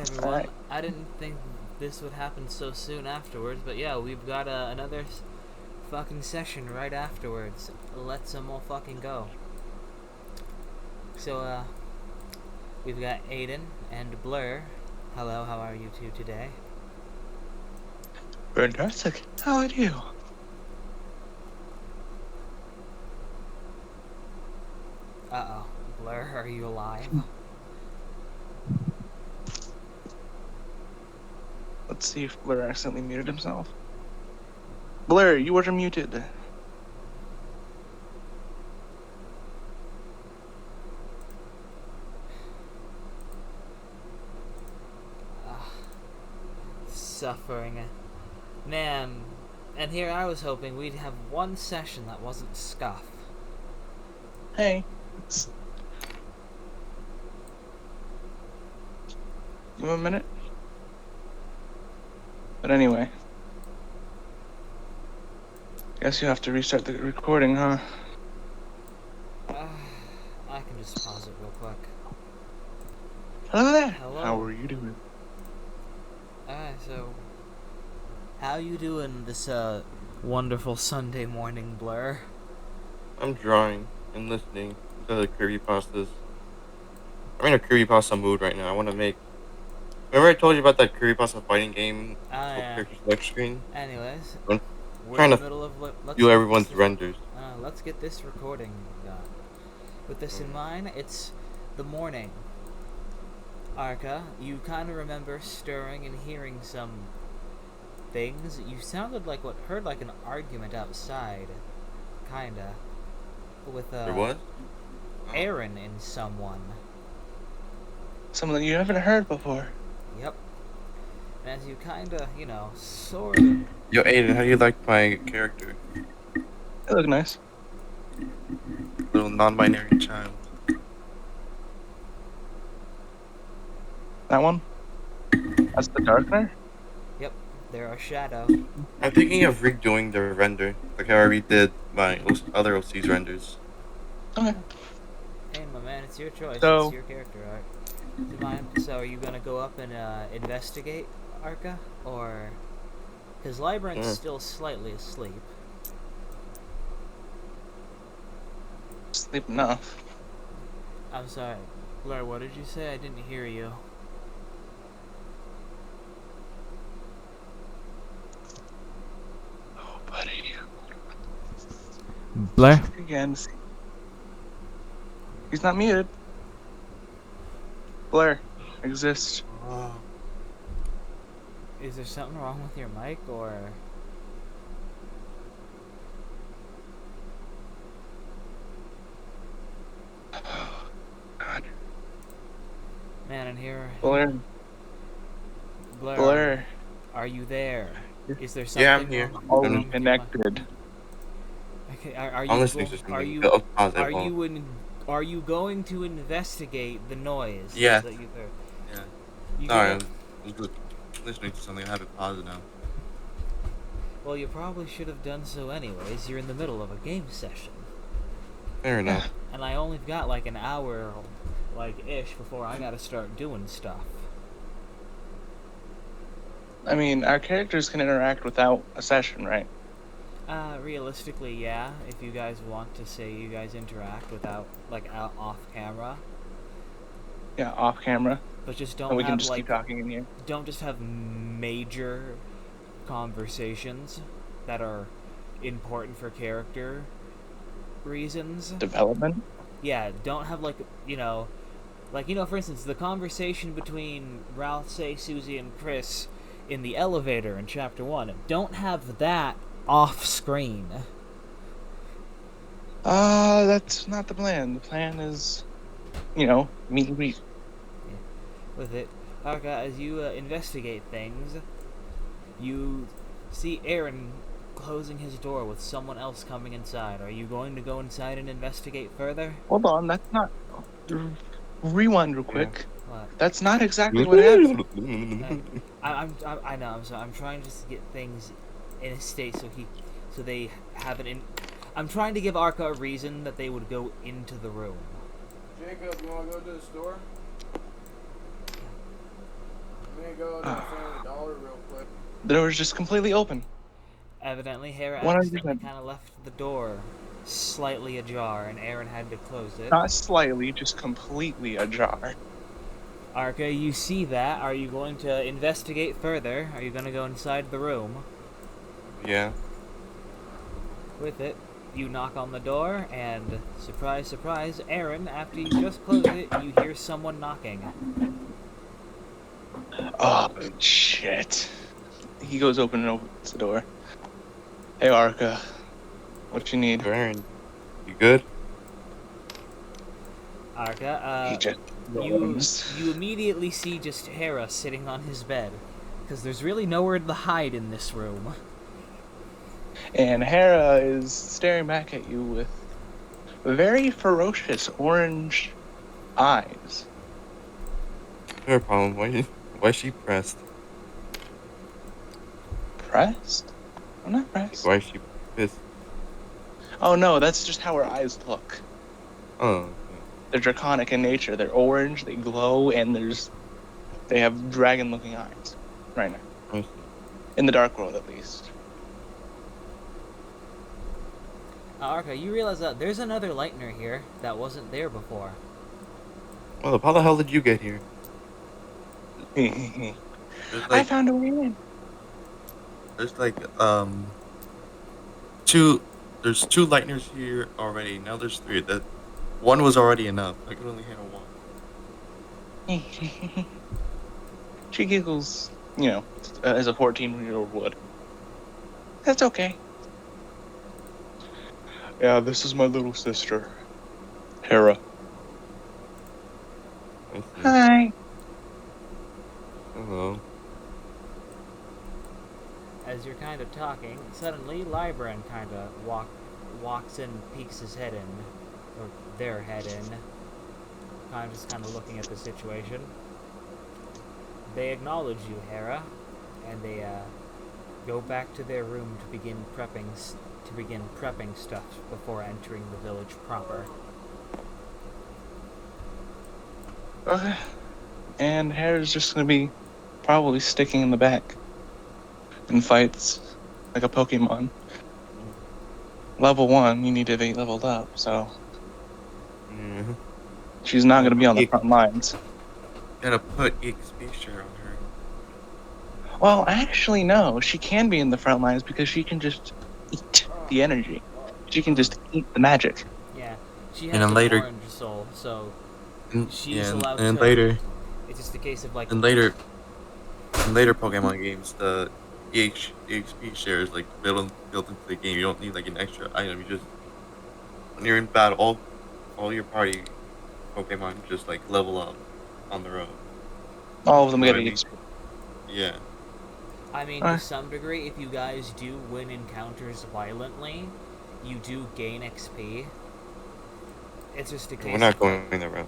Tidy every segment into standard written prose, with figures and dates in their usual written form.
everyone. Alright. I didn't think this would happen so soon afterwards, but yeah, we've got another fucking session right afterwards. Let's all fucking go. So, we've got Aiden and Blur. Hello, how are you two today? Fantastic. How are you? Uh-oh. Blur, are you alive? Let's see if Blur accidentally muted himself. Blur, you were muted. Suffering. Man, and here I was hoping we'd have one session that wasn't scuff. Hey. Give him a minute. But anyway. Guess you have to restart the recording, huh? I can just pause it real quick. Hello there. Hello. How are you doing? Alright, so how you doing this wonderful Sunday morning, Blur? I'm drawing and listening to the creepypastas. I'm in a creepypasta mood right now. I want to make. Remember I told you about that creepypasta fighting game? Yeah. Character select screen. Anyways, I'm we're trying in the to middle of do everyone's renders. let's get this recording done. With this in mind, it's the morning. Arca, you kind of remember stirring and hearing some things. You sounded like heard like an argument outside, kinda, with There was? Aaron and someone. Someone that you haven't heard before. Yep. And as you kinda, sort of. Yo, Aiden, how do you like my character? They look nice. Little non-binary child. That one? That's the darkener? Yep, there are shadow. I'm thinking of redoing the render, like how I redid my other OC's renders. Okay. Hey, my man, it's your choice. So- It's your character art. Do you mind? So, are you gonna go up and investigate Arca, or because Librand's still slightly asleep? Sleep enough. I'm sorry, Blur. What did you say? I didn't hear you. Oh, buddy. Blur. Again. He's not muted. Blur. Exists. Is there something wrong with your mic, or? God. Man, in here. Blur. Blur. Blur. Are you there? Is there something? Yeah, I'm here. wrong All with your mic? connected. Okay, are I'm you? listening to something. Are you? Oh, pause it, Are won't. you Are you going to investigate the noise Yeah. that you've heard? Yeah. You Sorry, gonna- I was listening to something. I have it paused now. Well, you probably should have done so anyways. You're in the middle of a game session. Fair enough. And I only got like an hour, ish, before I gotta start doing stuff. I mean, our characters can interact without a session, right? Realistically, yeah. If you guys want to say you guys interact without, out off camera. Yeah, off camera. But just don't And we have, can just keep talking in here. don't just have major conversations that are important for character reasons. Development? Yeah, don't have for instance, the conversation between Ralph, Susie, and Chris in the elevator in Chapter 1. Don't have that off screen. That's not the plan. The plan is, meet and greet. With it, Arca, as you investigate things, you see Aaron closing his door with someone else coming inside. Are you going to go inside and investigate further? Hold on, that's not... Rewind real quick. What? That's not exactly what happened. I know. I'm sorry. I'm trying just to get things in a state so they have it in. I'm trying to give Arca a reason that they would go into the room. Jacob, you want to go to the store? go to the Family Dollar real quick. The door is just completely open. Evidently, Hera 100%. accidentally kind of left the door slightly ajar, and Aaron had to close it. Not slightly, just completely ajar. Arca, you see that. Are you going to investigate further? Are you going to go inside the room? Yeah. With it, you knock on the door, and surprise, surprise, Aaron, after you just close it, you hear someone knocking. Oh, shit. He goes open and opens the door. Hey, Arca. What you need? Aaron, you good? Arca, He just you runs. immediately see just Hera sitting on his bed, because there's really nowhere to hide in this room. And Hera is staring back at you with very ferocious orange eyes. No problem. Why is she pressed? Pressed? I'm not pressed. Why is she pissed? Oh no, that's just how her eyes look. Oh. They're draconic in nature. They're orange, they glow, and they have dragon-looking eyes. Right now. I see. In the Dark World, at least. Arca, you realize that there's another Lightner here that wasn't there before. Well, how the hell did you get here? There's I like found a way in. there's like two there's two Lightners here already. Now there's three. That one was already enough. I could only handle one. She giggles, as a 14-year-old would. That's okay. Yeah, this is my little sister, Hera. I see. Hi. Hello. As you're kind of talking, suddenly Libran kind of walks in, peeks his head in, or their head in, kind of looking at the situation. They acknowledge you, Hera, and they go back to their room to begin prepping stuff before entering the village proper. Okay. And Hera's just gonna be probably sticking in the back in fights like a Pokemon. Level 1, you need to be leveled up, so Yeah. she's not gonna be on the front lines. Gotta put EXP share on her. Well, actually, no. She can be in the front lines because she can just eat the energy. She can just eat the magic. Yeah, she And has then an later- orange soul, so And, she's yeah, allowed and to. later It's just a case of like. in later Pokemon games, the EXP share is like built into the game. You don't need like an extra item. You just when you're in battle, all your party Pokemon just like level up on their own. All of them Know get what I mean? EXP. Yeah. I mean, to some degree, if you guys do win encounters violently, you do gain XP. It's just a case. We're not going that route.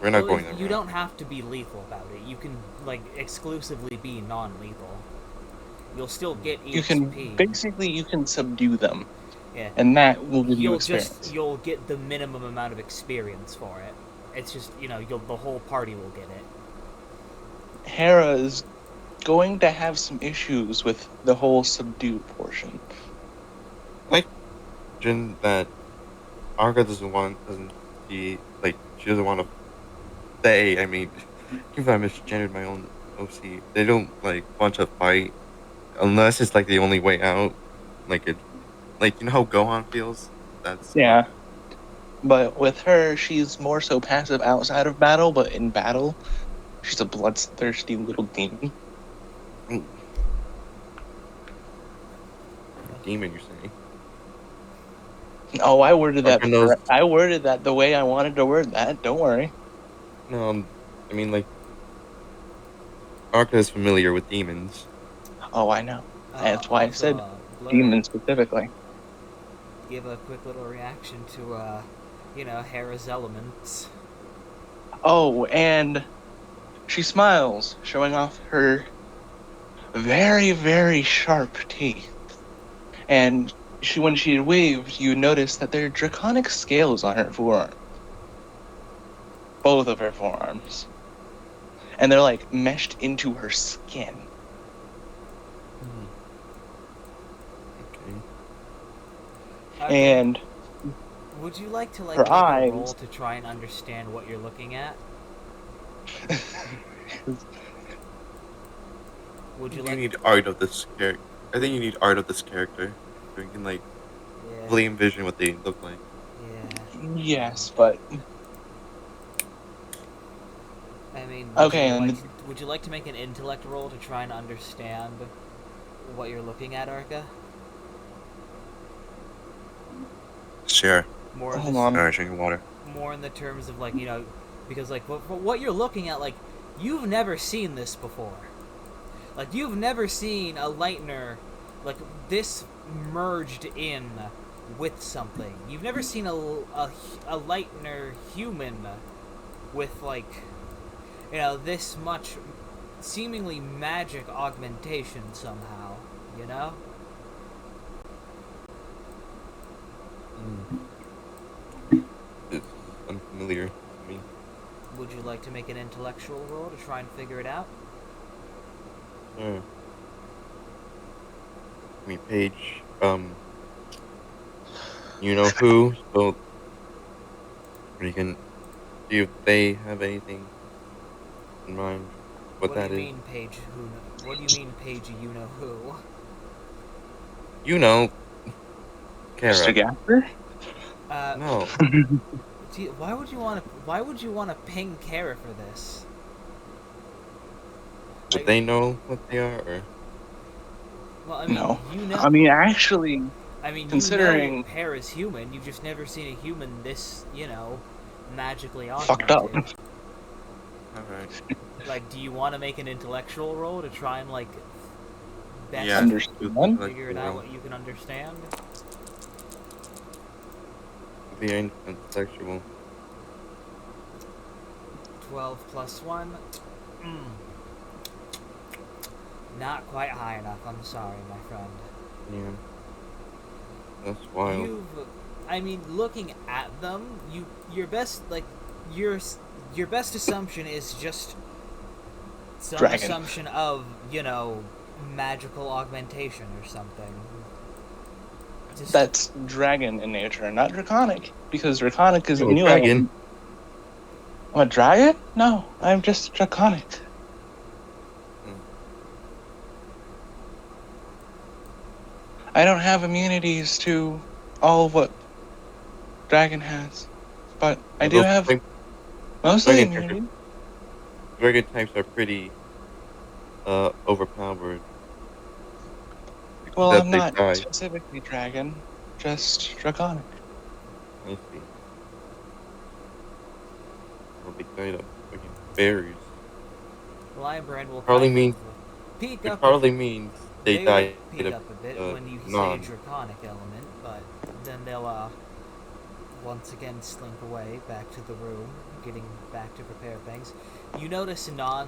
We're not going that route. You don't have to be lethal about it. You can exclusively be non-lethal. You'll still get EXP. You can subdue them. Yeah. And that will give you You'll experience. you'll get the minimum amount of experience for it. It's just, the whole party will get it. Hera is going to have some issues with the whole subdue portion. Imagine that Arga she doesn't want to say, I mean, even if I misgendered my own OC, they don't want to fight unless it's the only way out. You know how Gohan feels? Yeah. But with her, she's more so passive outside of battle, but in battle, she's a bloodthirsty little demon. Demon, you're saying? Oh, I worded that. Knows... I worded that the way I wanted to word that. Don't worry. No, I mean Arca is familiar with demons. Oh, I know. That's why I said demons specifically. Give a quick little reaction to, Hera's elements. Oh, and she smiles, showing off her very, very sharp teeth. And when she waved, you notice that there are draconic scales on her forearm. Both of her forearms. and they're like meshed into her skin. Okay. And would you like to like her make eyes. a roll to try and understand what you're looking at? Would you You like? need art of this character. I think you need art of this character, so you can like Yeah. fully envision what they look like. Yeah. Yes, but I mean, okay, and would you like to make an intellect roll to try and understand what you're looking at, Arca? Sure. More of hold this, on. Alright, drinking water. more in the terms of like, you know, because like what you're looking at, like, you've never seen this before. Like, you've never seen a lightener like this merged in with something. You've never seen a lightener human with like, you know, this much seemingly magic augmentation somehow, you know? It's unfamiliar to me. Would you like to make an intellectual roll to try and figure it out? Sure. I mean, Paige, you know who, so you can see if they have anything in mind what do that you is. mean, Paige? What do you mean, Paige? You know who? You know, Mr. Kara. Gaffer? No. Why would you want to? Why would you want to ping Kara for this? Would Like, they know what they are, or well, I mean, No. you know. I mean, actually, I mean, you know considering Kara's human. You've just never seen a human this, you know, magically fucked up. augmented. alright. Like, do you want to make an intellectual roll to try and like best Yeah, Understand? figure it out what you can understand? The intellectual. 12 plus 1. Not quite high enough. I'm sorry, my friend. Yeah. That's wild. I mean, looking at them, your best your best assumption is just some Dragon. assumption of, you know, magical augmentation or something. Just, That's dragon in nature, not draconic, because draconic is a You're a new dragon. element. I'm a dragon? No, I'm just draconic. I don't have immunities to all of what dragon has, but I do Those have type- most of the dragon immunity. Dragon types are pretty overpowered. Well, That I'm they not die. specifically dragon, just draconic. I see. Well, they died of fucking berries. Librand will Probably kind means of peek It up. probably means they will died peek of up a bit when you say non. draconic element, but then they'll once again slink away back to the room, getting back to prepare things. You notice now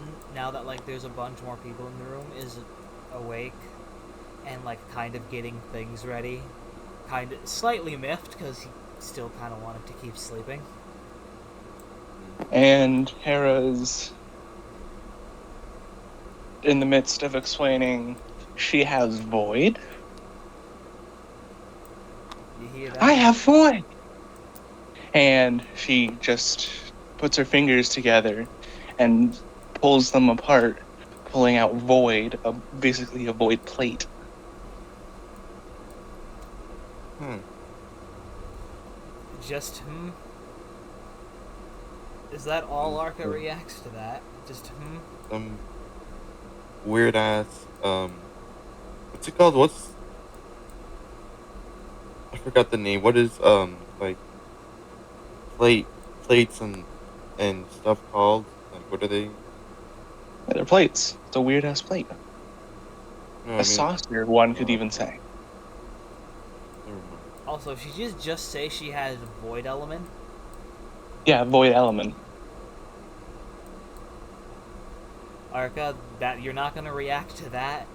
that like there's a bunch more people in the room, is awake and like kind of getting things ready, kind of slightly miffed because he still kind of wanted to keep sleeping. And Hera's in the midst of explaining she has void. You hear that? I have void! And she just puts her fingers together and pulls them apart, pulling out void, basically a void plate. Just Is that all Arca reacts to that? Just Some weird ass what's it called? I forgot the name. What is like plates and stuff called? Like what are they? They're plates. It's a weird ass plate. No, I A mean, saucer, one could even say. never mind. Also, if she just say she has void element, Yeah, void element. Arca, that you're not gonna react to that.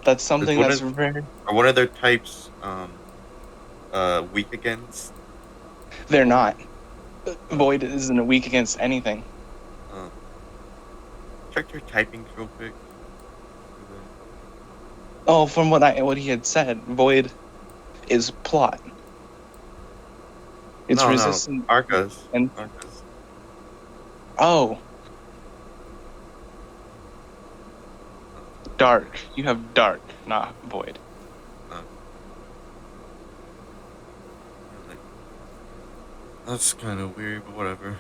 That's something What that's is- very... Are one of their types weak against? They're not. Void isn't weak against anything. check your typings real quick? Oh, from what he had said, void is plot. It's No, no, resistant Arcas. and Arcas. oh, dark. You have dark, not void. No. Like, that's kind of weird, but whatever.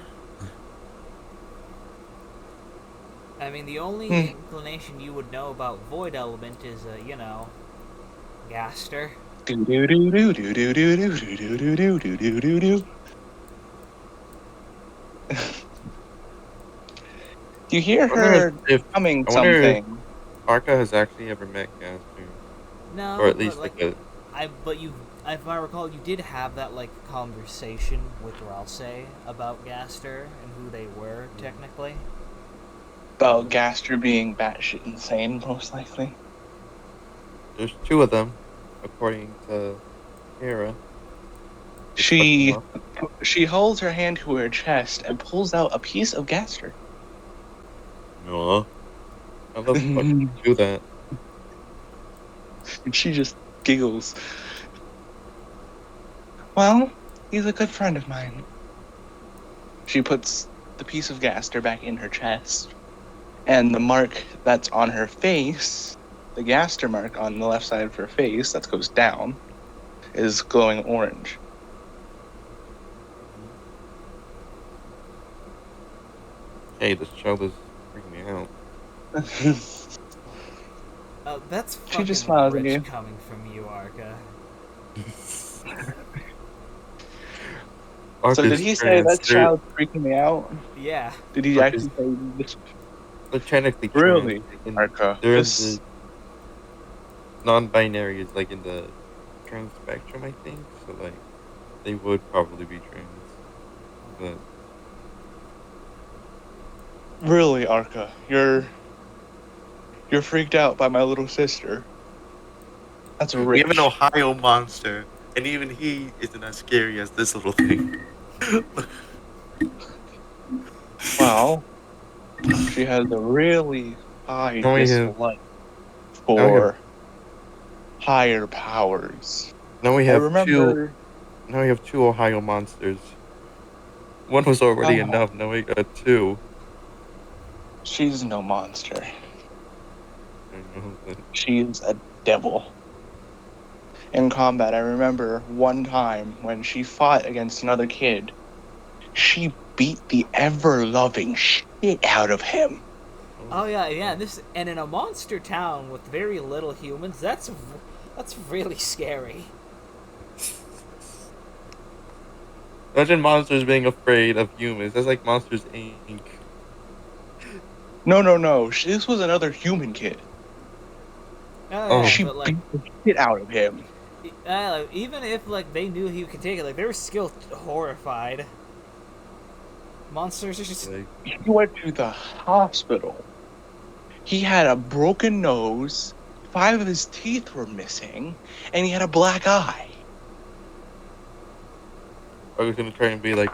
I mean, the only Hmm. inclination you would know about void element is, you know, Gaster. Do do do do do do do do do do do do do do do. You hear I wonder her if humming I wonder if something. Arca has actually ever met Gaster, or No, at but least like, like a. but you, if I recall, you did have that like conversation with Ralse about Gaster and who they were technically. About Gaster being batshit insane, most likely. There's two of them, according to Hera. It's fucked them She up. she holds her hand to her chest and pulls out a piece of Gaster. No, how the fuck did And you do that? she just giggles. Well, he's a good friend of mine. She puts the piece of Gaster back in her chest, and the mark that's on her face, the Gaster mark on the left side of her face that goes down, is glowing orange. Hey, this child is freaking me out. That's She just fucking smiles at rich you. coming from you, Arca. So did Arca's he say trans. that child's freaking me out? Yeah. Did he Arca's actually say this? they're technically trans. Really, Like Arca? they're in This the non-binary is like in the trans spectrum, I think. So like they would probably be trans, but really, Arca? You're freaked out by my little sister. That's we have an rich. Ohio monster, and even he isn't as scary as this little thing. Well, she has a really high now we have dislike now we have for higher powers. now we I have two remember. now we have two Ohio monsters. One was already Oh, enough. Now we got two. she's no monster. I know, but She's a devil. In combat, I remember one time when she fought against another kid, she beat the ever-loving shit out of him. Oh yeah, yeah. This and in a monster town with very little humans, that's really scary. Imagine monsters being afraid of humans. That's like Monsters Inc. No. This was another human kid. Oh Oh, yeah, She but like, beat the shit out of him. like, even if like they knew he could take it, like they were still horrified. Monsters are just like, He went to the hospital. He had a broken nose, 5 of his teeth were missing, and he had a black eye. I was gonna try and be like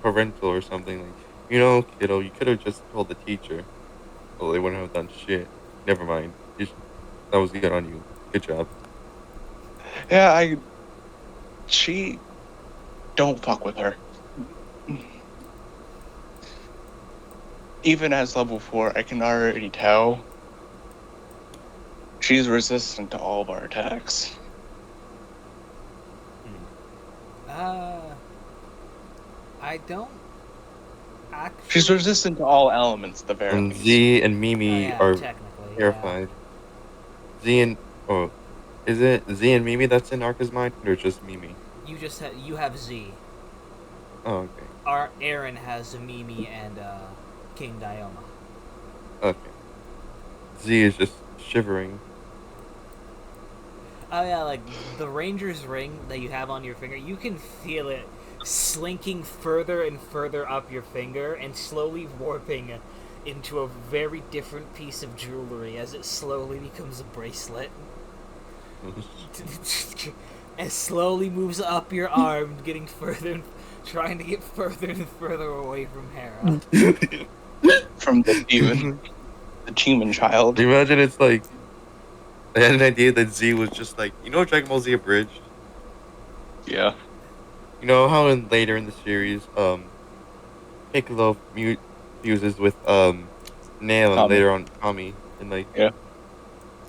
parental or something. Like, you know, kiddo, you could have just told the teacher. Well, they wouldn't have done shit. Never mind. That was good on you. Good job. Yeah, she don't fuck with her. Even as level 4, I can already tell she's resistant to all of our attacks. I don't actually. She's resistant to all elements, at the very And least. Z and Oh, Mimi yeah, are technically. terrified. Z and oh, is it Z and Mimi that's in Arca's mind, or just Mimi? Yeah. You have Z. Oh, okay. Aaron has Mimi and King Dioma. Okay. Z is just shivering. Oh yeah, like the Ranger's ring that you have on your finger, you can feel it slinking further and further up your finger and slowly warping into a very different piece of jewelry as it slowly becomes a bracelet. And slowly moves up your arm, trying to get further and further away from Hera. from the feud, the demon child. Imagine it's like I had an idea that Z was just like, you know, Dragon Ball Z Abridged. Yeah. You know how later in the series, Piccolo fuses with Nail and Tommy. later on Tommy, and like Yeah.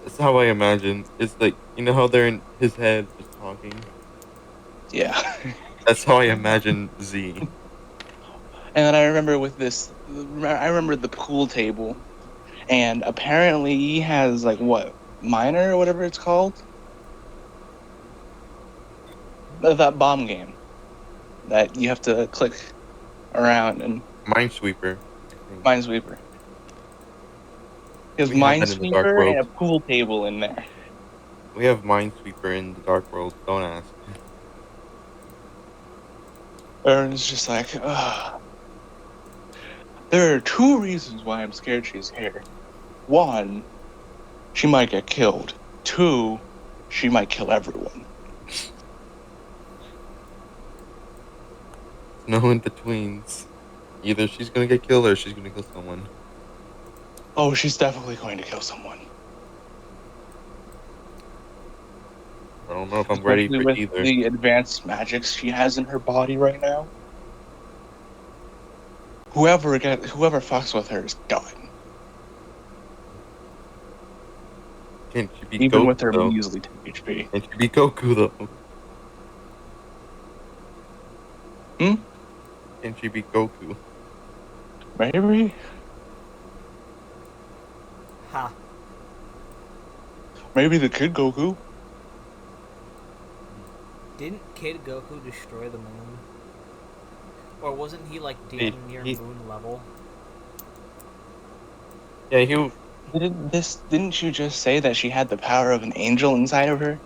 that's how I imagine. It's like you know how they're in his head just talking. Yeah. That's how I imagine Z. And then I remember with this, I remember the pool table, and apparently he has like what minor or whatever it's called, that bomb game that you have to click around and Minesweeper. I think. Minesweeper. He has We have that in the Dark Minesweeper and World. a pool table in there. We have Minesweeper in the Dark World. Don't ask. Aaron's just like, ugh. There are two reasons why I'm scared she's here. One, she might get killed. Two, she might kill everyone. No in betweens. Either she's gonna get killed or she's gonna kill someone. Oh, she's definitely going to kill someone. I don't know if I'm ready Especially for with either. the advanced magics she has in her body right now. Whoever fucks with her is done. Can she be Even Goku with her though? measly HP. Can she be Goku though? Hmm? Can she be Goku? Maybe? Ha. Maybe the Kid Goku? Didn't Kid Goku destroy the moon? Or wasn't he like He- damn near he- moon level? Yeah, he. Didn't you just say that she had the power of an angel inside of her?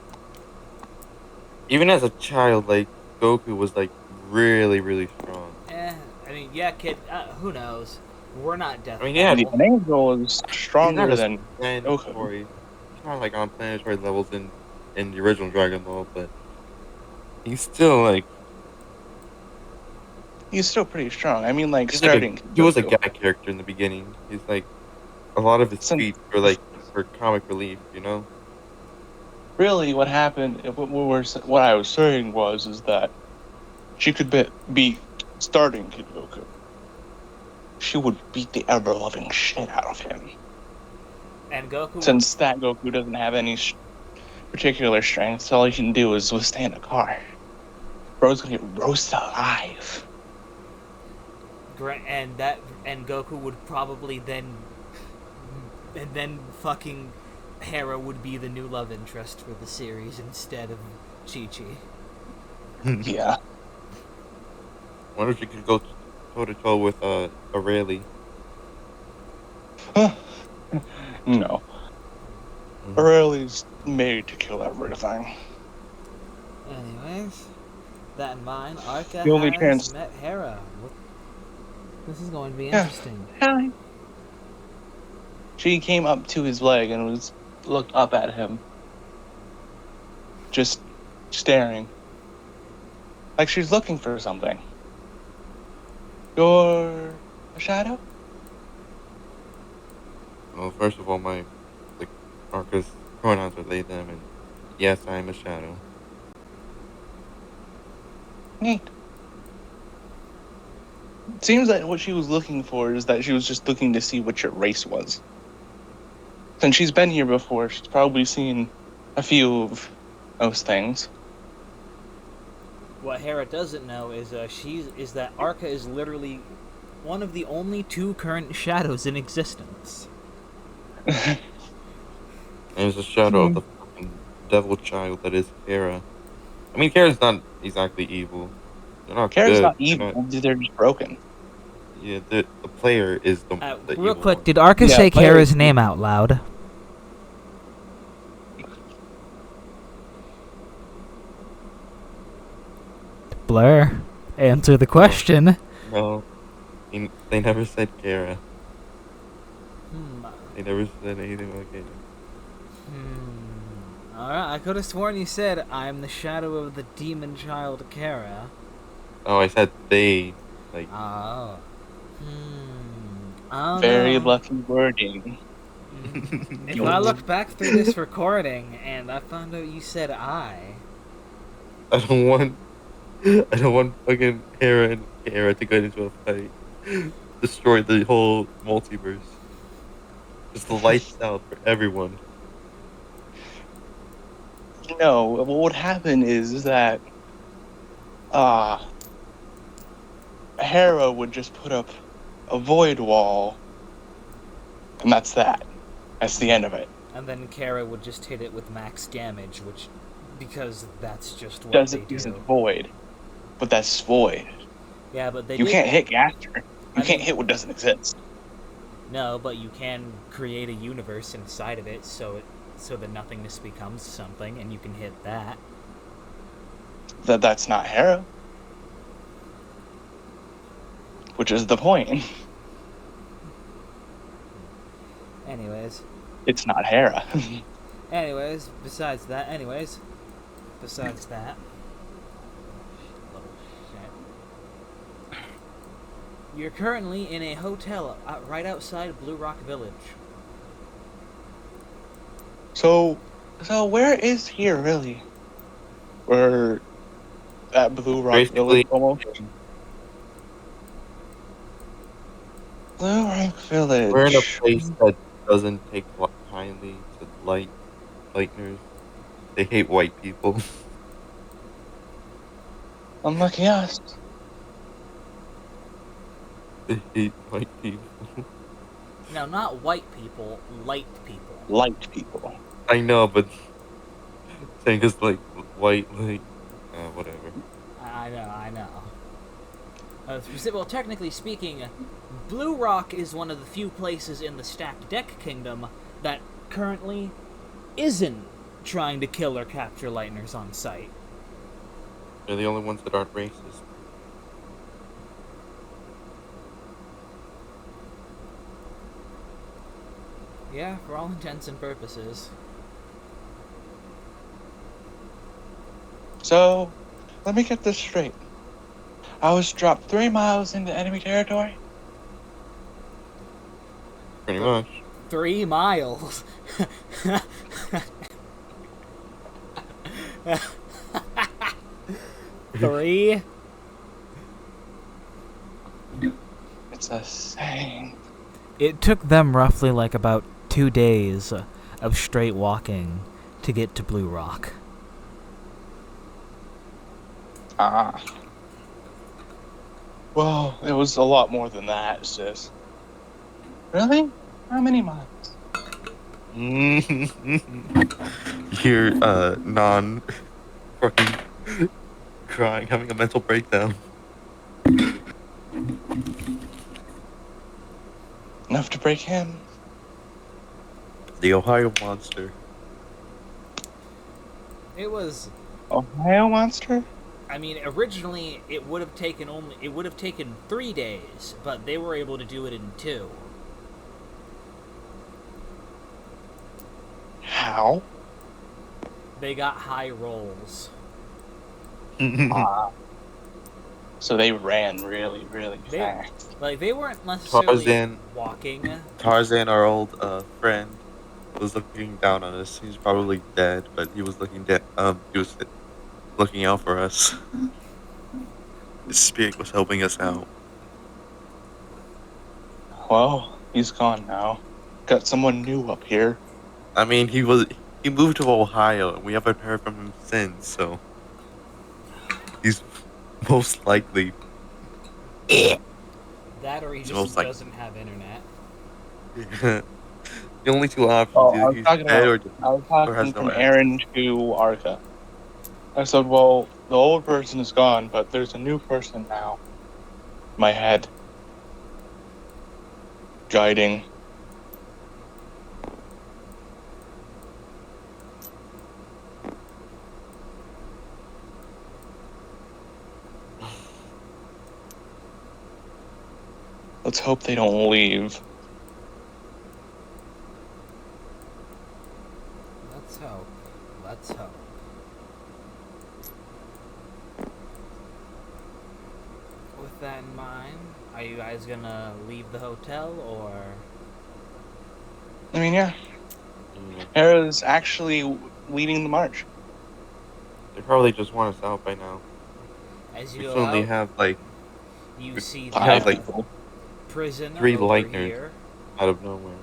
Even as a child, like Goku was like really, really strong. I mean, yeah, Kid, who knows? We're not death I mean, yeah, Battle. An angel is He's stronger not a than Goku. planetary. He's not like on planetary levels in the original Dragon Ball, but he's still like He's still pretty strong. I mean, like, he's starting like he was a Goku. gag character in the beginning. He's like a lot of his Since- feats were like for comic relief, you know. Really, what happened, what I was saying is that she could be starting Kid Goku. She would beat the ever-loving shit out of him. And Goku. Since that Goku doesn't have any particular strength, all he can do is withstand a car. Bro's gonna get roasted alive. And Goku would probably then. And then fucking Hera would be the new love interest for the series instead of Chi-Chi. Yeah. Wonder if you could go toe to toe with Rayleigh. No. Aurelia's made to kill everything. Anyways, that in mind, Arca The only has chance- met Hera. This is going to be Yeah. interesting. Hi. She came up to his leg and looked up at him. Just staring. Like she's looking for something. You're a shadow? Well, first of all, my like Arca's pronouns are they them, and yes, I am a shadow. Neat. It seems that what she was looking for is that she was just looking to see what your race was. Since she's been here before, she's probably seen a few of those things. What Hera doesn't know is that Arca is literally one of the only two current shadows in existence. And it's a shadow of the fucking devil child that is Hera. I mean, Hera's not exactly evil. They're not Kara's good. not evil, they're just broken. Yeah, the player is the Real evil quick, one. did Arca Yeah, say player- Hera's name out loud? Blur, answer the question. No, they never said Kara. Hmm. They never said anything about Kara. Alright, I could have sworn you said, I'm the shadow of the demon child Kara. Oh, I said they. Like, Oh. I don't Very know. lucky wording. If I look back through this recording and I found out you said I. I don't want fucking Hera and Kara to get into a fight. Destroy the whole multiverse. Just the lights out for everyone. What would happen is that uh Hera would just put up a void wall, and that's that. That's the end of it. And then Kara would just hit it with max damage, which, because that's just what Does they it use do. void? But that's void. Yeah, but they You did. can't hit Gaster. You I can't mean- hit what doesn't exist. No, but you can create a universe inside of it, so the nothingness becomes something, and you can hit that. That's not Hera. Which is the point. Anyways, It's not Hera. besides that. Oh, shit. You're currently in a hotel right outside Blue Rock Village. So where is here really? Where at Blue Rock Basically, Village almost? Blue Rock Village. we're in a place that doesn't take kindly to lightners. They hate white people. Unlucky us. They hate white people. Now, not white people, light people. Light people. I know, but saying it's like white, whatever. I know. Well, technically speaking, Blue Rock is one of the few places in the Stacked Deck Kingdom that currently isn't trying to kill or capture Lightners on sight. They're the only ones that aren't racist. Yeah, for all intents and purposes. So, let me get this straight. I was dropped 3 miles into enemy territory. Pretty much. 3 miles. Three? It's a saying. It took them roughly like about 2 days of straight walking to get to Blue Rock. Ah. Well, it was a lot more than that, sis. Really? How many miles? You're non fucking crying, having a mental breakdown. Enough to break him. The Ohio monster. It was... Ohio monster? I mean, originally it would have taken 3 days, but they were able to do it in 2. How? They got high rolls. Ah. So they ran really, really They- fast. Like, they weren't necessarily Tarzan. walking. Tarzan, our old friend, was looking down on us. He's probably dead, but he was looking he was looking out for us. His spirit was helping us out. Well, he's gone now. Got someone new up here. I mean, he moved to Ohio, and we haven't heard from him since. So he's most likely. That or he It's just most like- doesn't have internet. The only two options: Oh, I either was he's talking dead I was or has talking no from access. Aaron to Arca. I said, well, the old person is gone, but there's a new person now. My head. Guiding. Let's hope they don't leave. Let's hope. Let's hope. With that in mind, Are you guys gonna leave the hotel or? I mean, yeah, Mm, Hera's actually leading the march. They probably just want us out by now. As you We go suddenly out, have like you see we the have 5 like people. prison 3 over lighteners here. out of nowhere.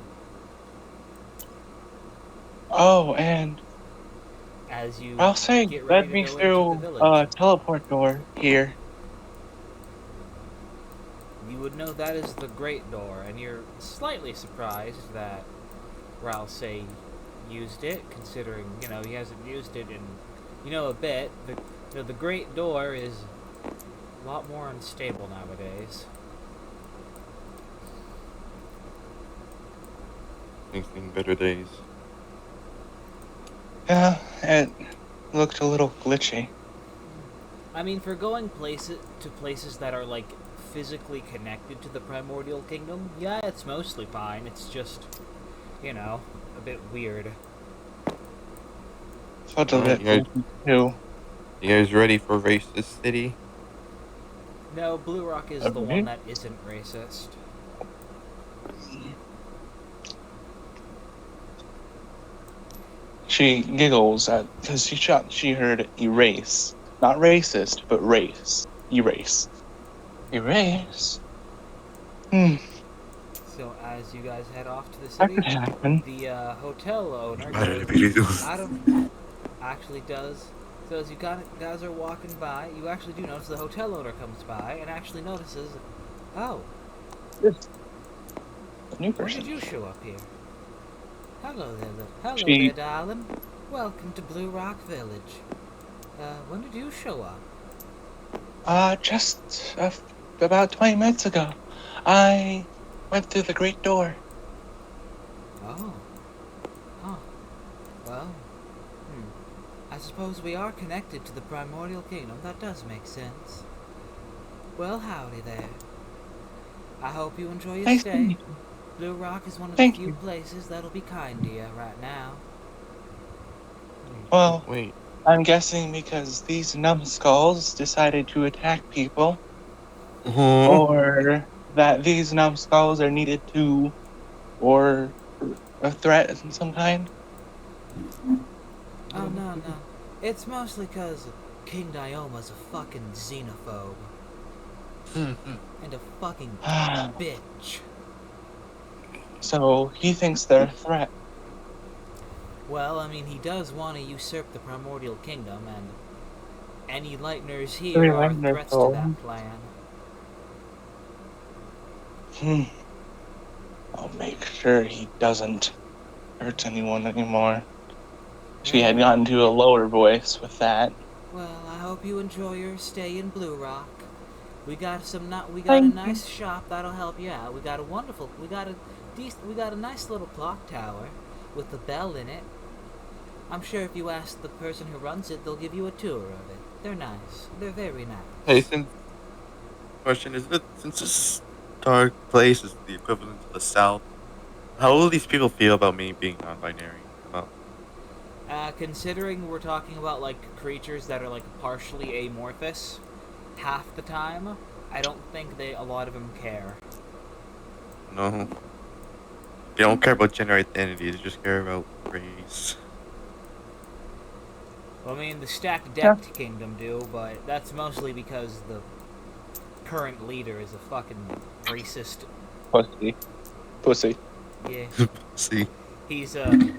Oh, and As you I'll say, get ready led to me go into the through village, a teleport door here. you would know that is the Great Door, and you're slightly surprised that Ralsei used it, considering he hasn't used it in a bit. The Great Door is a lot more unstable nowadays. Things in better days. Yeah, it looked a little glitchy. I mean, for going places that are like physically connected to the Primordial Kingdom, yeah, it's mostly fine. It's just, a bit weird. Felt a Alright, bit glitchy too. you guys ready for Racist City? No, Blue Rock is the one Okay. that isn't racist. She giggles at because she heard erase, not racist, but race. Erase. Erase. Hmm. So as you guys head off to the That city, could happen. the hotel owner goes out of actually does. So as you guys are walking by, you actually do notice the hotel owner comes by and actually notices, oh, This new when did person. you show up here? Hello there, She darling. Welcome to Blue Rock Village. When did you show up? just about 20 minutes ago, I went through the great door. Oh, huh. Well, I suppose we are connected to the Primordial Kingdom. That does make sense. Well, howdy there. I hope you enjoy your Nice to stay. meet you. Blue Rock is one of the Thank few you. places that'll be kind to you right now. Well, Wait. I'm guessing because these numbskulls decided to attack people, Oh, or that these numbskulls are needed to, or a threat of some kind. Oh, no, no. It's mostly 'cause King Dioma's a fucking xenophobe. And a fucking bitch. So he thinks they're a threat. Well, I mean, he does want to usurp the Primordial Kingdom, and any Lightners Three here are Lightner threats to that souls. plan. Hmm. I'll make sure he doesn't hurt anyone anymore. She had Well, gotten to a lower voice with that. well, I hope you enjoy your stay in Blue Rock. We got we got a Thank you. nice shop that'll help you out. We got a nice little clock tower with a bell in it. I'm sure if you ask the person who runs it, they'll give you a tour of it. They're nice. They're very nice. hey, since this dark place is the equivalent to the South, how will these people feel about me being non-binary? About Considering we're talking about like creatures that are like partially amorphous, half the time, I don't think a lot of them care. no, they don't care about gender identity. They just care about race. Well, I mean, the stacked Yeah. decked kingdom do, but that's mostly because the current leader is a fucking racist. Pussy. Pussy. Yeah, See, he's a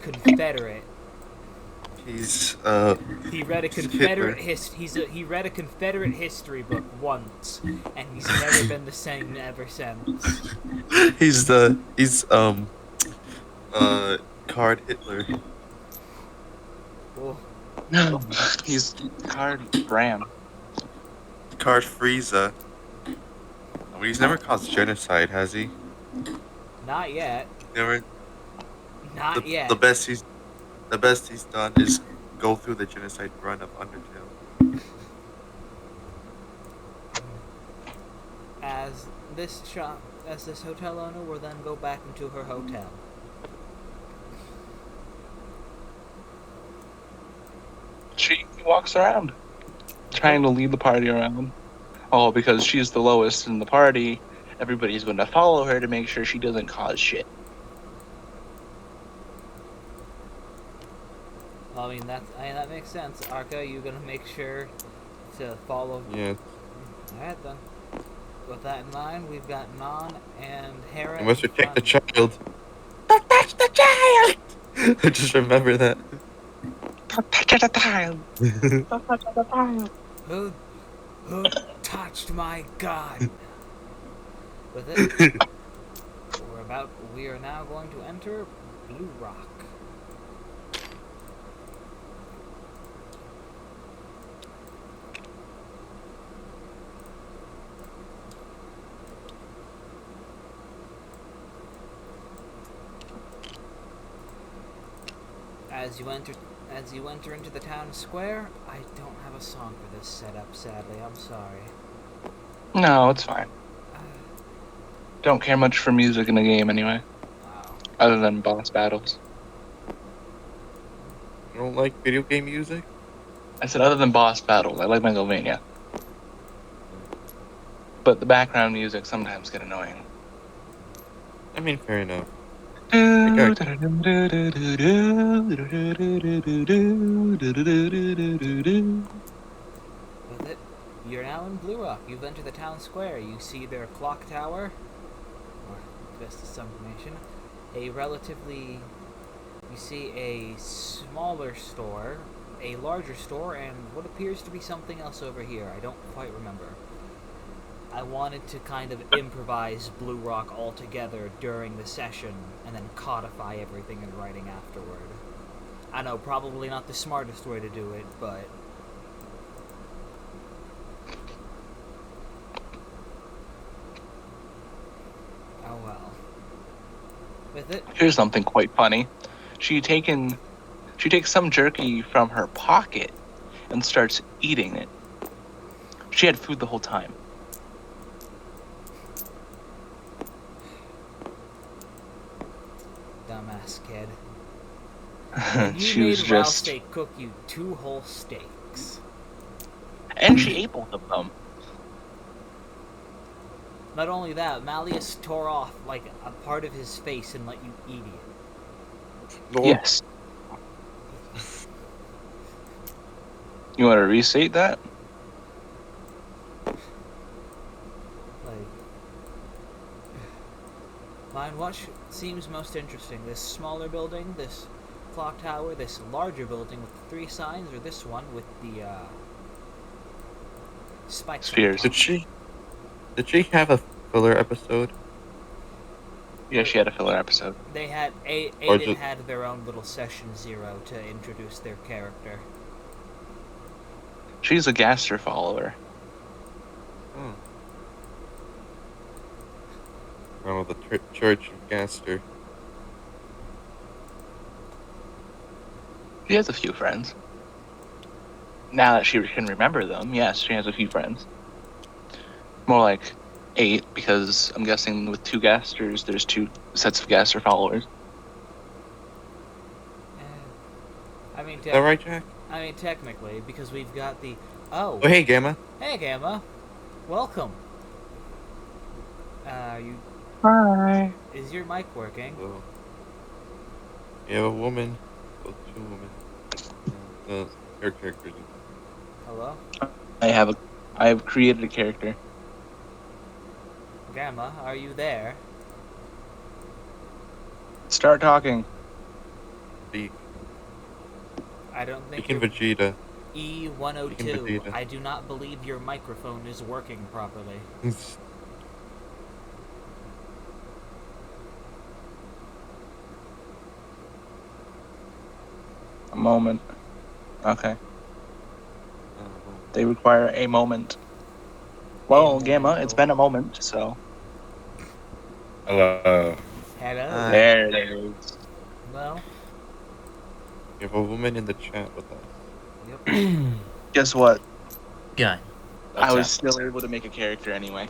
Confederate. he's He read a he's Hitler. he read a Confederate history book once, and he's never been the same ever since. He's card Hitler. Well, No. He's Card Bram. Card Frieza. I mean, he's never caused genocide, has he? not yet. Never. Not yet. The best he's done is go through the genocide run of Undertale. As this hotel owner will then go back into her hotel. She walks around, trying to lead the party around. Oh, because she's the lowest in the party, everybody's going to follow her to make sure she doesn't cause shit. Well, I mean that makes sense. Arca, you gonna make sure to follow. Yeah. Alright then. With that in mind, we've got Non and Hera You must in protect the front. child. Don't touch the child! I just remember that. Touch the child! Touch the child! Who touched my gun? With it, we are now going to enter Blue Rock. As you enter into the town square, I don't have a song for this setup, sadly. I'm sorry. No, it's fine. Don't care much for music in the game anyway, Wow. other than boss battles. You don't like video game music? I said other than boss battles, I like Megalovania. But the background music sometimes get annoying. I mean, fair enough. With it, you're now in Blue Rock. You've entered the town square. You see their clock tower, or best of some information, you see a smaller store, a larger store, and what appears to be something else over here. I don't quite remember. I wanted to kind of improvise Blue Rock altogether during the session, and then codify everything in writing afterward. I know, probably not the smartest way to do it, but... oh well. With it... Here's something quite funny. She takes some jerky from her pocket and starts eating it. She had food the whole time. Dumbass kid. You She made was Ralph just... Steak cook you 2 whole steaks. And she ate both of them. Not only that, Malleus tore off, like, a part of his face and let you eat it. Yes. You want to restate that? Mine, what seems most interesting? This smaller building, this clock tower, this larger building with the 3 signs, or this one with the, spikes? Spheres. Did she have a filler episode? Yeah, she had a filler episode. They had, Aiden had their own little session 0 to introduce their character. She's a Gaster follower. Oh. Oh, the Church of Gaster. She has a few friends. Now that she can remember them, yes, she has a few friends. More like 8, because I'm guessing with 2 Gasters, there's 2 sets of Gaster followers. I mean, Is that right, Jack? I mean, technically, because we've got the... Oh, hey, Gamma. Hey, Gamma. Welcome. Hi. Is your mic working? So, you have a woman. Well, 2 women. Her characters. Hello? I have created a character. Gamma, are you there? Start talking. Speak. I don't think Speaking you're... Vegeta. E102, Vegeta. I do not believe your microphone is working properly. A moment. Okay. They require a moment. Well, Gamma, it's been a moment, so... Hello. Hello? There it is. Well, You have a woman in the chat with us. yep. Guess what? Gun. I was still able to make a character anyway.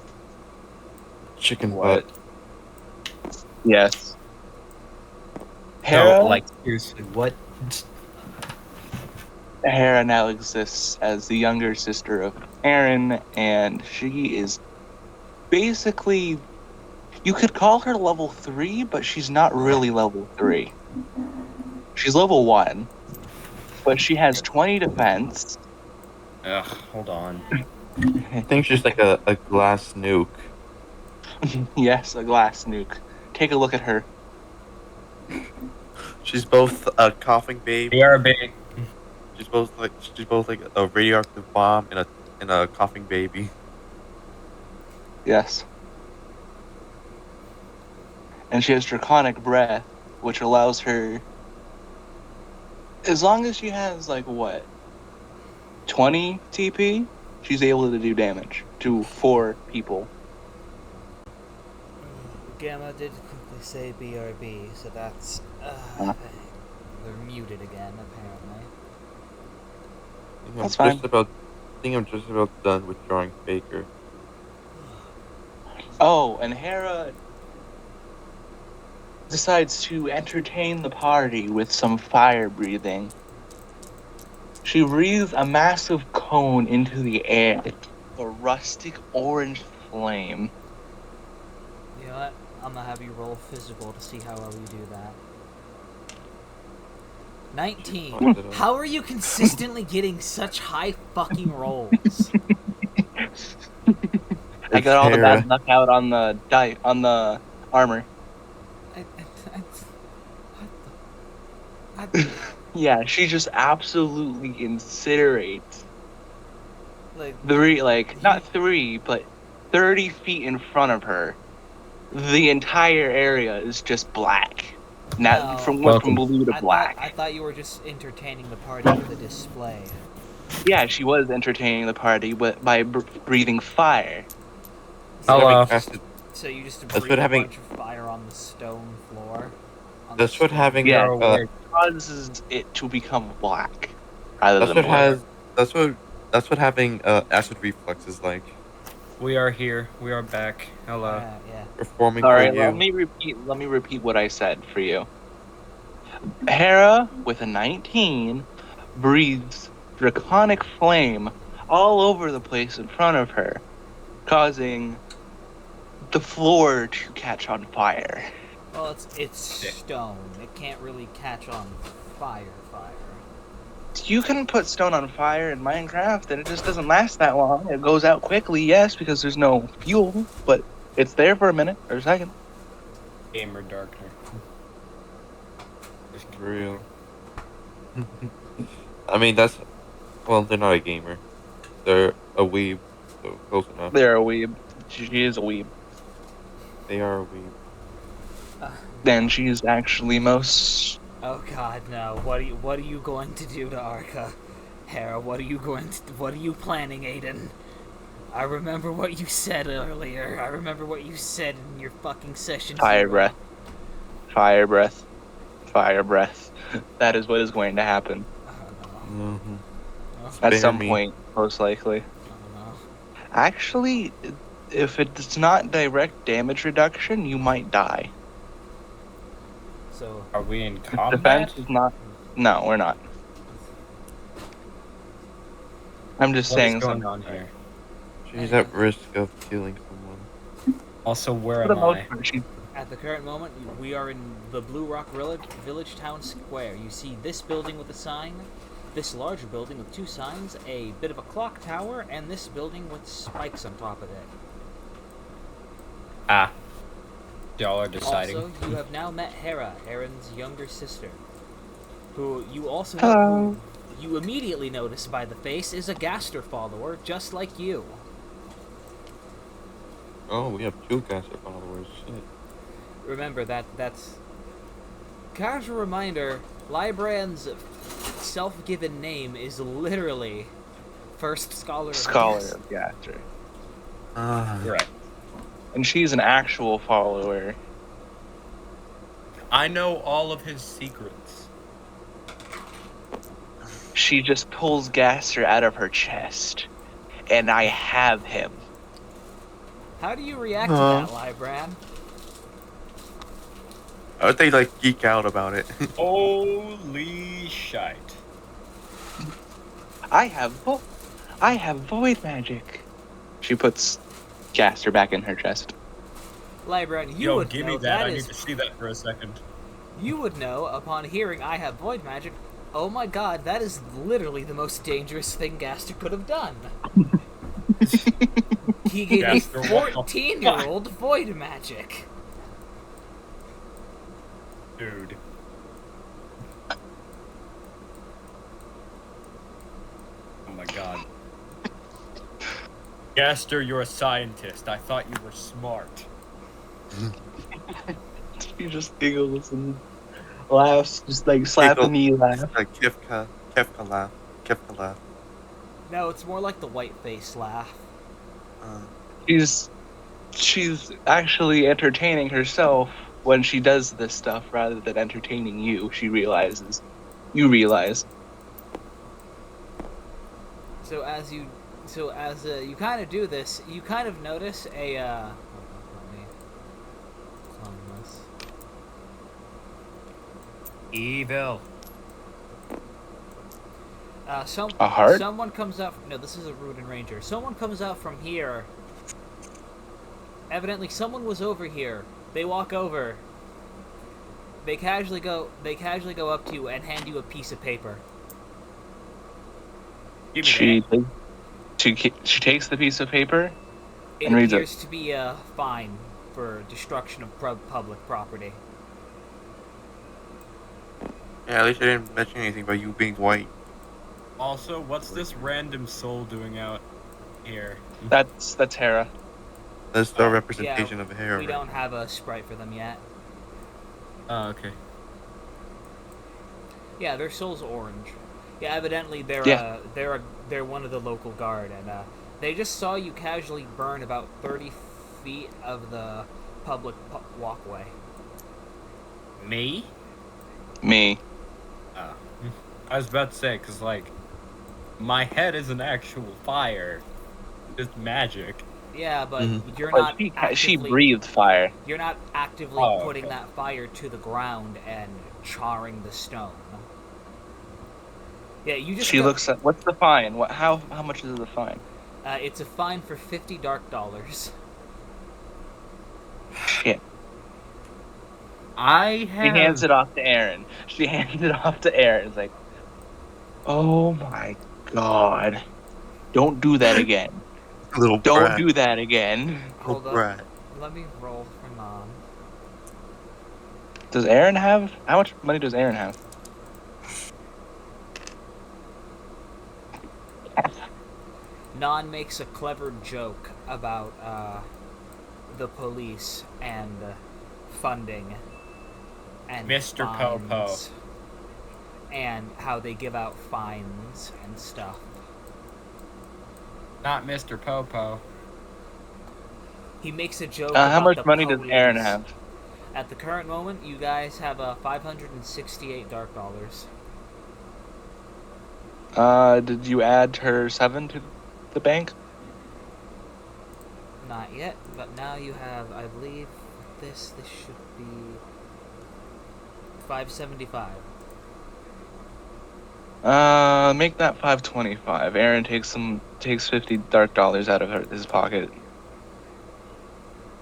Chicken What? butt. Yes. Hera, No, like seriously, what? Hera now exists as the younger sister of Aaron, and she is basically, you could call her level 3, but she's not really level 3. She's level 1, but she has 20 defense. Ugh, hold on. I think she's like a glass nuke. Yes, a glass nuke. Take a look at her. She's both a coughing baby. BRB. She's both like a radioactive bomb and a coughing baby. Yes. And she has draconic breath, which allows her, as long as she has, like, what, 20 TP, she's able to do damage to 4 people. Gamma did quickly say BRB, so that's... Huh. They're muted again, apparently. That's fine. I think I'm just about done with drawing Faker. Oh, and Hera decides to entertain the party with some fire breathing. She breathes a massive cone into the air, a rustic orange flame. You know what? I'm gonna have you roll physical to see how well you do that. 19. How are you consistently getting such high fucking rolls? I got all the bad luck out on the armor. Yeah, she just absolutely incinerates. Not 3, but 30 feet in front of her. The entire area is just black. Now, from blue to black. I thought you were just entertaining the party with a display. Yeah, she was entertaining the party by breathing fire. Hello. So you just breathe a bunch of fire on the stone floor? That's what having causes it to become black. That's what having acid reflux is like. We are here. We are back. Hello. Yeah. Performing All right, for you. let me repeat what I said for you. Hera, with a 19, breathes draconic flame all over the place in front of her, causing the floor to catch on fire. Well, it's stone. It can't really catch on fire. You can put stone on fire in Minecraft, and it just doesn't last that long. It goes out quickly, yes, because there's no fuel, but it's there for a minute or a second. Gamer Darkner. For real. I mean, well, they're not a gamer. They're a weeb, so close enough. They're a weeb. She is a weeb. They are a weeb. Then she's actually most... Oh god, no. What are you going to do to Arca? Hera, what are you planning, Aiden? I remember what you said earlier. I remember what you said in your fucking session. Fire breath. Fire breath. Fire breath. That is what is going to happen. Mm-hmm. At some point, most likely. Actually, if it's not direct damage reduction, you might die. So are we in combat? Defense is not. No, we're not. I'm just saying. What's going on here? She's at risk of killing someone. Also, where am I? At the current moment, we are in the Blue Rock Village Town Square. You see this building with a sign, this larger building with 2 signs, a bit of a clock tower, and this building with spikes on top of it. Ah. Y'all are deciding. Also, you have now met Hera, Aaron's younger sister, who you also Hello. who you immediately notice by the face is a Gaster follower, just like you. Oh, we have 2 Gaster followers. Shit. Remember that's casual reminder. Librand's self-given name is literally First Scholar of Gaster. Right. And she's an actual follower. I know all of his secrets. She just pulls Gaster out of her chest. And I have him. How do you react to that, Librand? I would they like geek out about it. Holy shite. I have void magic. She puts Gaster back in her chest. Librarian, you Yo, would give know me that. I is need to see that for a second. you would know upon hearing I have void magic. Oh my god, that is literally the most dangerous thing Gaster could have done. He gave a Gaster, what the 14-year-old void magic. Dude. Oh my god. Gaster, you're a scientist. I thought you were smart. She just giggles and laughs, just like slap a knee laugh. Kefka laugh. Kefka laugh. No, it's more like the white face laugh. She's actually entertaining herself when she does this stuff rather than entertaining you. She realizes. You realize. So as you kind of do this, you kind of notice a let me clone this. Evil. A heart? Someone comes out. No, this is a Rudin Ranger. Someone comes out from here. Evidently, someone was over here. They walk over. They casually go up to you and hand you a piece of paper. Give me that. She takes the piece of paper It and reads it. appears to be a fine for destruction of public property. Yeah, at least I didn't mention anything about you being white. Also, what's this random soul doing out here? That's Hera. That's the representation of a hair. We don't have a sprite for them yet. Oh, okay. Yeah, their soul's orange. Yeah, evidently they're one of the local guard, and they just saw you casually burn about 30 feet of the public walkway. Me? Me. Oh. I was about to say, because, like, my head is an actual fire. It's magic. Yeah, but you're But not she actively, breathed fire. You're not actively Oh, putting okay. that fire to the ground and charring the stone. Yeah, you just. She looks at what's the fine? How much is the fine? It's a fine for $50 dark dollars. Shit. I She have... hands it off to Aaron. It's like, oh my god. Don't do that again. Little Don't brat. do that again. Hold up. Brat. Let me roll for Mom. Does Aaron have? How much money does Aaron have? Non makes a clever joke about the police and funding and Mr. Popo. fines and how they give out fines and stuff. Not Mr. Popo. He makes a joke How about much the money does Aaron police. have? At the current moment, you guys have 568 dark dollars. Did you add her 7 to the bank? Not yet, but now you have, I believe, this should be 575. Make that 525. Aaron takes $50 dark dollars out of his pocket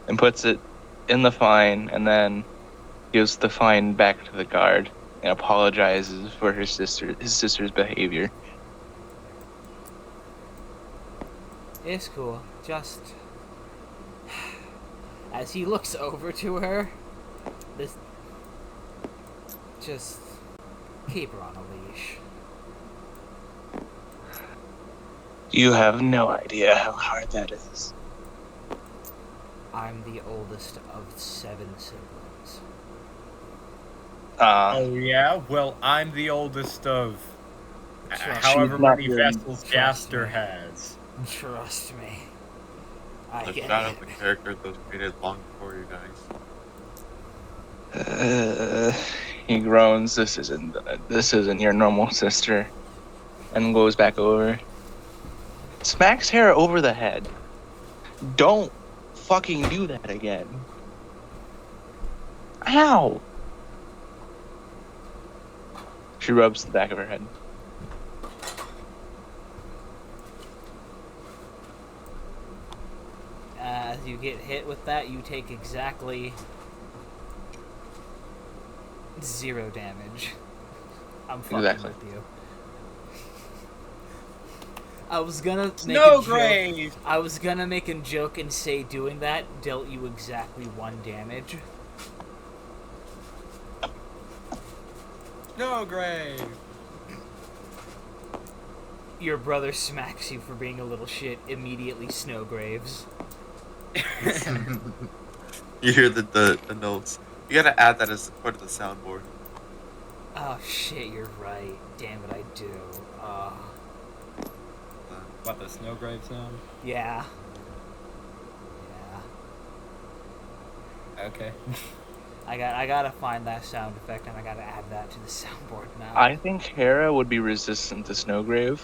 and puts it in the fine, and then gives the fine back to the guard and apologizes for his sister's behavior. It's cool. Just as he looks over to her, just keep her on a leash. You have no idea how hard that is. I'm the oldest of 7 siblings. Oh, yeah? Well, I'm the oldest of however She's not many really- vessels Gaster has. Trust me. I The get shadow it. of the character that was created long before you guys. He groans. This isn't your normal sister, and goes back over. Smacks Hera over the head. Don't fucking do that again. Ow! She rubs the back of her head. as you get hit with that, you take exactly 0 damage. I'm fucking Exactly. with you. I was gonna make No a joke. grave. I was gonna make a joke and say doing that dealt you exactly 1 damage. No grave. Your brother smacks you for being a little shit. Immediately snow graves. You hear the notes. You gotta add that as part of the soundboard. Oh shit, you're right. Damn it, I do. What, the snow grave sound? Yeah. Yeah. Okay. I gotta find that sound effect and I gotta add that to the soundboard now. I think Hera would be resistant to Snowgrave.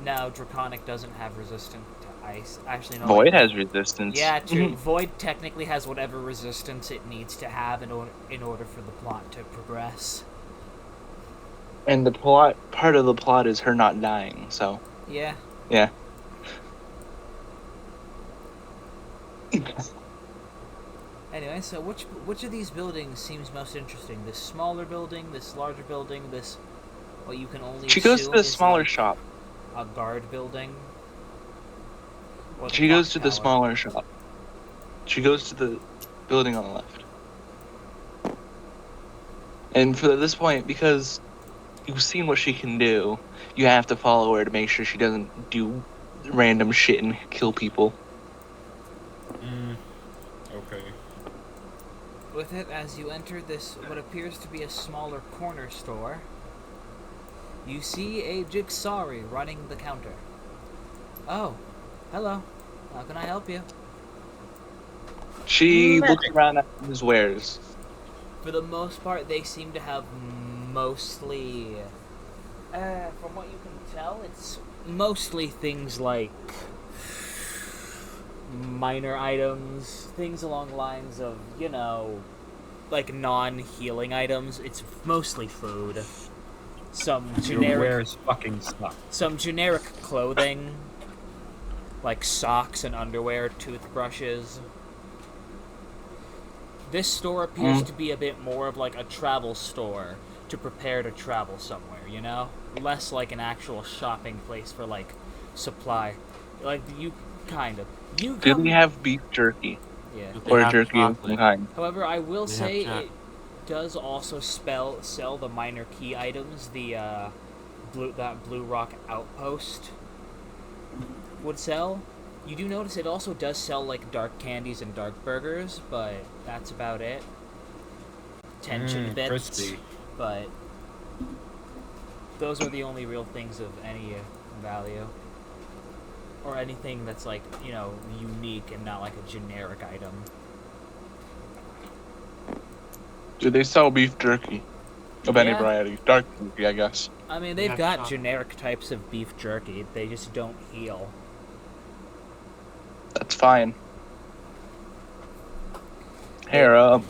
No, Draconic doesn't have resistance to ice. Actually, no. Void has resistance. Yeah, true. Void technically has whatever resistance it needs to have in order for the plot to progress. And part of the plot is her not dying, so. Yeah. Yeah. Anyway, so which of these buildings seems most interesting? This smaller building, this larger building, this what you can only She goes to assume the is smaller like shop. a guard building? Or the She goes to clock the tower? smaller shop. She goes to the building on the left. And for this point, because you've seen what she can do, you have to follow her to make sure she doesn't do random shit and kill people. Okay. With it, as you enter this, what appears to be a smaller corner store, you see a Jigsaw running the counter. Oh, hello. How can I help you? She looks around at his wares. For the most part, they seem to have mostly, from what you can tell, it's mostly things like minor items, things along the lines of, you know, like non-healing items. It's mostly food. Some Your generic, wares fucking suck. some generic clothing, like socks and underwear, toothbrushes. This store appears to be a bit more of like a travel store to prepare to travel somewhere, you know? Less like an actual shopping place for like supply. Like you kind of. You Do come, they have beef jerky? yeah. They Or have jerky of some chocolate. kind? However, I will They say have it does also sell the minor key items. The Blue Rock Outpost would sell. You do notice it also does sell like dark candies and dark burgers, but that's about it. Tension bits, crispy. but those are the only real things of any value. Or anything that's like, you know, unique and not like a generic item. Do they sell beef jerky? Of any Yeah. variety. Dark jerky, I guess. I mean, they've Yeah, got chocolate. generic types of beef jerky. They just don't heal. That's fine. Hera,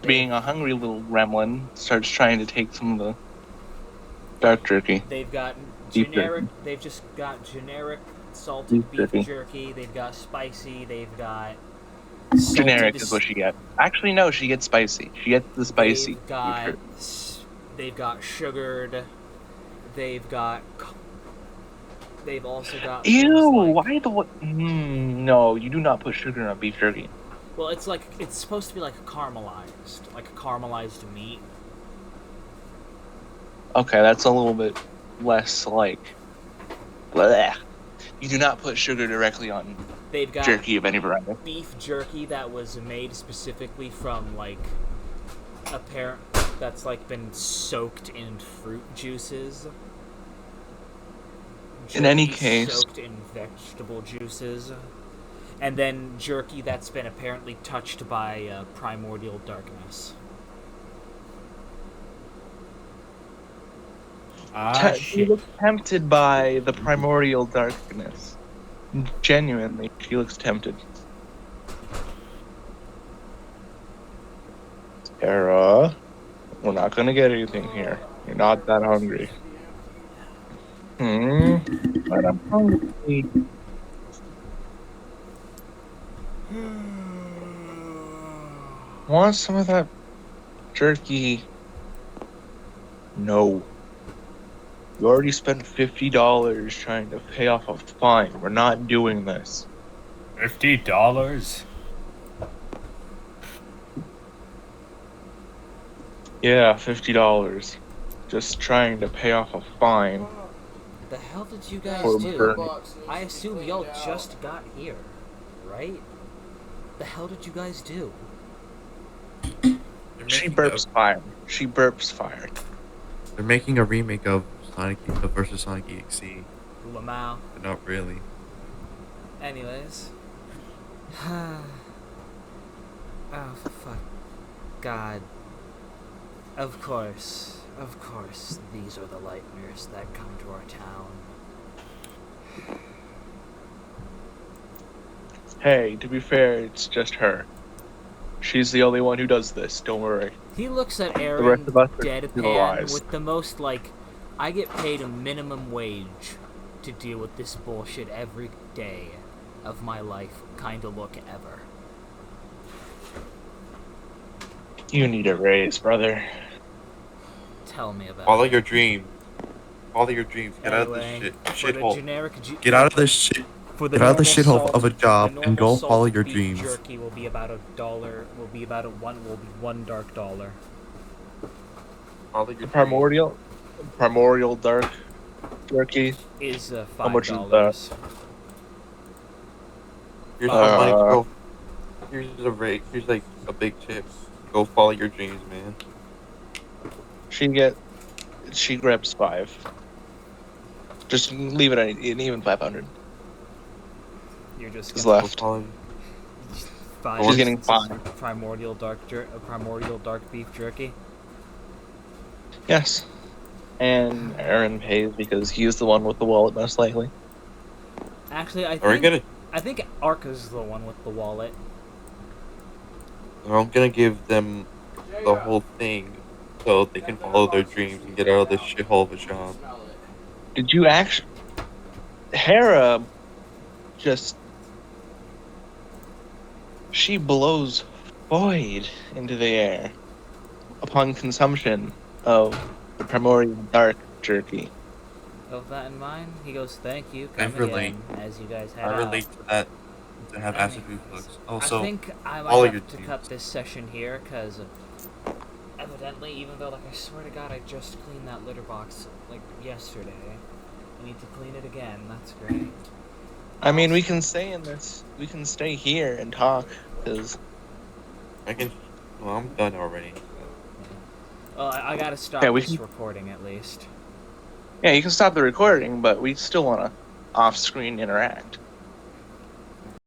being a hungry little gremlin, starts trying to take some of the dark jerky. They've got Beef generic. jerky. They've just got generic salted Beef beef jerky. jerky. They've got spicy. They've got Generic salted is what she gets. Actually, no, she gets spicy. She gets the spicy. They've got they've got sugared. They've got. They've also got. Ew! things like- Why the what? No, you do not put sugar on beef jerky. Well, it's like it's supposed to be like caramelized meat. Okay, that's a little bit less like. Blech. You do not put sugar directly on They've got jerky of any variety. beef jerky that was made specifically from like that's like been soaked in fruit juices. In any Jerky case- soaked in vegetable juices, and then jerky that's been apparently touched by primordial darkness. She Shit. looks tempted by the primordial darkness. Genuinely, she looks tempted. Sarah, we're not gonna get anything here. You're not that hungry. But I'm hungry. Want some of that jerky? No. You already spent $50 trying to pay off a fine. We're not doing this. $50? Yeah, $50. Just trying to pay off a fine. The hell did you guys Or do? burn. I assume y'all just got here, right? The hell did you guys do? They're She making burps fire. She burps fire. they're making a remake of Sonic versus Sonic EXE, Lamau. but not really. Anyways. Oh, for fuck. God. Of course, these are the nightmares that come to our town. Hey, to be fair, it's just her. She's the only one who does this. Don't worry. He looks at The Aaron rest of us are deadpan civilized. with the most, like, I get paid a minimum wage to deal with this bullshit every day of my life kind of look ever. You need a raise, brother. Tell me about Follow it. your dream. Follow your dreams. Get out of this Anyway, shit for the shithole. generic Get out of this shit. For the Get out of the normal shithole salt, of a job the and normal go follow salt your beef dreams. Jerky will be about $1. Will be one dark dollar. Follow your The dreams. primordial dark jerky. Is How much is $5. Here's some money to Uh, go. Here's a rate. Here's like a big tip. Go follow your dreams, man. She grabs 5. Just leave it at an even 500. You're just Is gonna left. Go follow. 5 She's getting instances 5. of primordial dark beef jerky. Yes. And Aaron pays because he's the one with the wallet, most likely. Actually, Are we gonna? I think Arca's the one with the wallet. I'm gonna give them the whole thing so they can follow their dreams and get out of this shithole of a job. Did you actually... Hera just... She blows void into the air upon consumption of the primordial dark jerky. With that in mind, he goes, "Thank you, I come relate. again," as you guys head I out. relate to that. To have acid Anyways, reflux. I Also, think I follow might your have to dreams. cut this session here, because evidently, even though, like, I swear to God, I just cleaned that litter box, like, yesterday, I need to clean it again. That's great. I mean, we can stay in this. We can stay here and talk, because... I can. Well, I'm done already. Well, I gotta stop Yeah, we this can- recording, at least. Yeah, you can stop the recording, but we still want to off-screen interact.